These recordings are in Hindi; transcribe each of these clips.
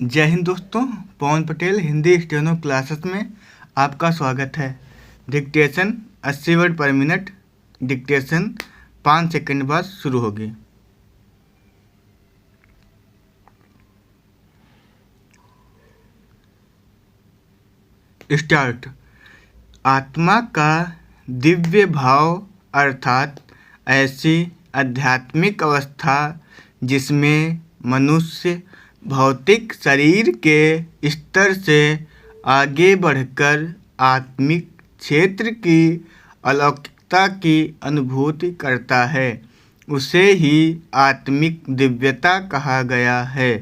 जय हिंद दोस्तों, पवन पटेल हिंदी स्टेनो क्लासेस में आपका स्वागत है। डिक्टेशन 80 वर्ड पर मिनट। डिक्टेशन 5 सेकंड बाद शुरू होगी। स्टार्ट। आत्मा का दिव्य भाव अर्थात ऐसी आध्यात्मिक अवस्था जिसमें मनुष्य भौतिक शरीर के स्तर से आगे बढ़कर आत्मिक क्षेत्र की अलौकिकता की अनुभूति करता है, उसे ही आत्मिक दिव्यता कहा गया है।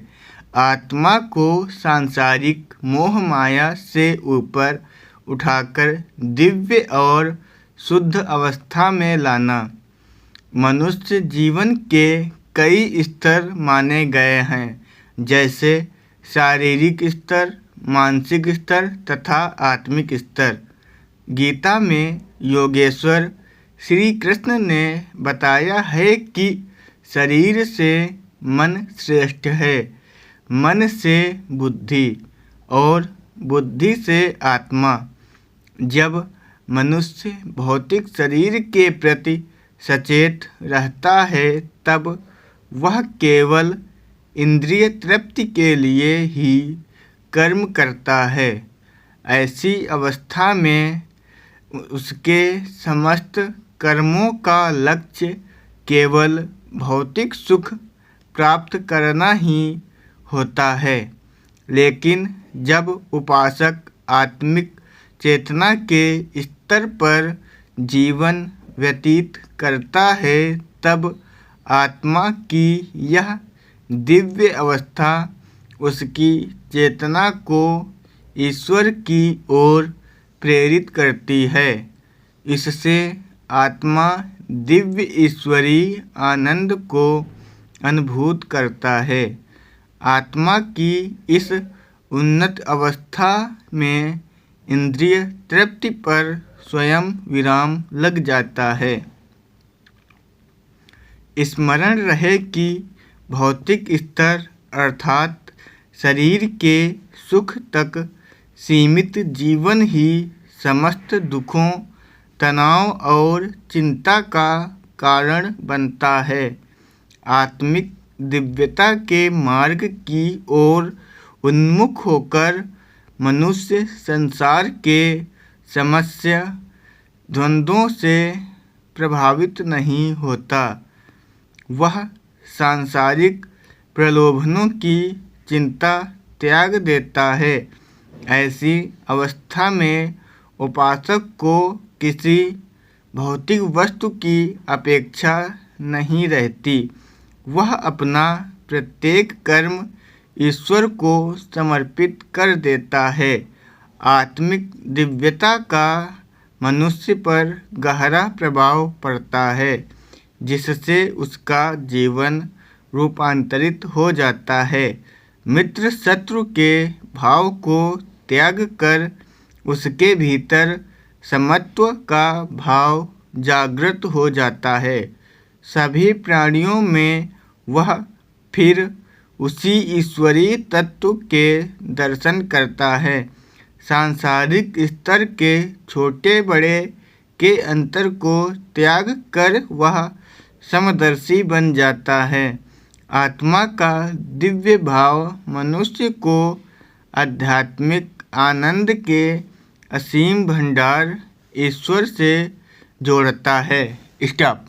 आत्मा को सांसारिक मोह माया से ऊपर उठाकर दिव्य और शुद्ध अवस्था में लाना। मनुष्य जीवन के कई स्तर माने गए हैं, जैसे शारीरिक स्तर, मानसिक स्तर तथा आत्मिक स्तर। गीता में योगेश्वर श्री कृष्ण ने बताया है कि शरीर से मन श्रेष्ठ है, मन से बुद्धि और बुद्धि से आत्मा। जब मनुष्य भौतिक शरीर के प्रति सचेत रहता है तब वह केवल इंद्रिय तृप्ति के लिए ही कर्म करता है। ऐसी अवस्था में उसके समस्त कर्मों का लक्ष्य केवल भौतिक सुख प्राप्त करना ही होता है। लेकिन जब उपासक आत्मिक चेतना के स्तर पर जीवन व्यतीत करता है तब आत्मा की यह दिव्य अवस्था उसकी चेतना को ईश्वर की ओर प्रेरित करती है। इससे आत्मा दिव्य ईश्वरीय आनंद को अनुभूत करता है। आत्मा की इस उन्नत अवस्था में इंद्रिय तृप्ति पर स्वयं विराम लग जाता है। स्मरण रहे कि भौतिक स्तर अर्थात शरीर के सुख तक सीमित जीवन ही समस्त दुखों, तनाव और चिंता का कारण बनता है। आत्मिक दिव्यता के मार्ग की ओर उन्मुख होकर मनुष्य संसार के समस्या द्वंद्वों से प्रभावित नहीं होता। वह सांसारिक प्रलोभनों की चिंता त्याग देता है। ऐसी अवस्था में उपासक को किसी भौतिक वस्तु की अपेक्षा नहीं रहती। वह अपना प्रत्येक कर्म ईश्वर को समर्पित कर देता है। आत्मिक दिव्यता का मनुष्य पर गहरा प्रभाव पड़ता है, जिससे उसका जीवन रूपांतरित हो जाता है। मित्र शत्रु के भाव को त्याग कर उसके भीतर समत्व का भाव जागृत हो जाता है। सभी प्राणियों में वह फिर उसी ईश्वरीय तत्व के दर्शन करता है। सांसारिक स्तर के छोटे बड़े के अंतर को त्याग कर वह समदर्शी बन जाता है। आत्मा का दिव्य भाव मनुष्य को आध्यात्मिक आनंद के असीम भंडार ईश्वर से जोड़ता है। स्टॉप।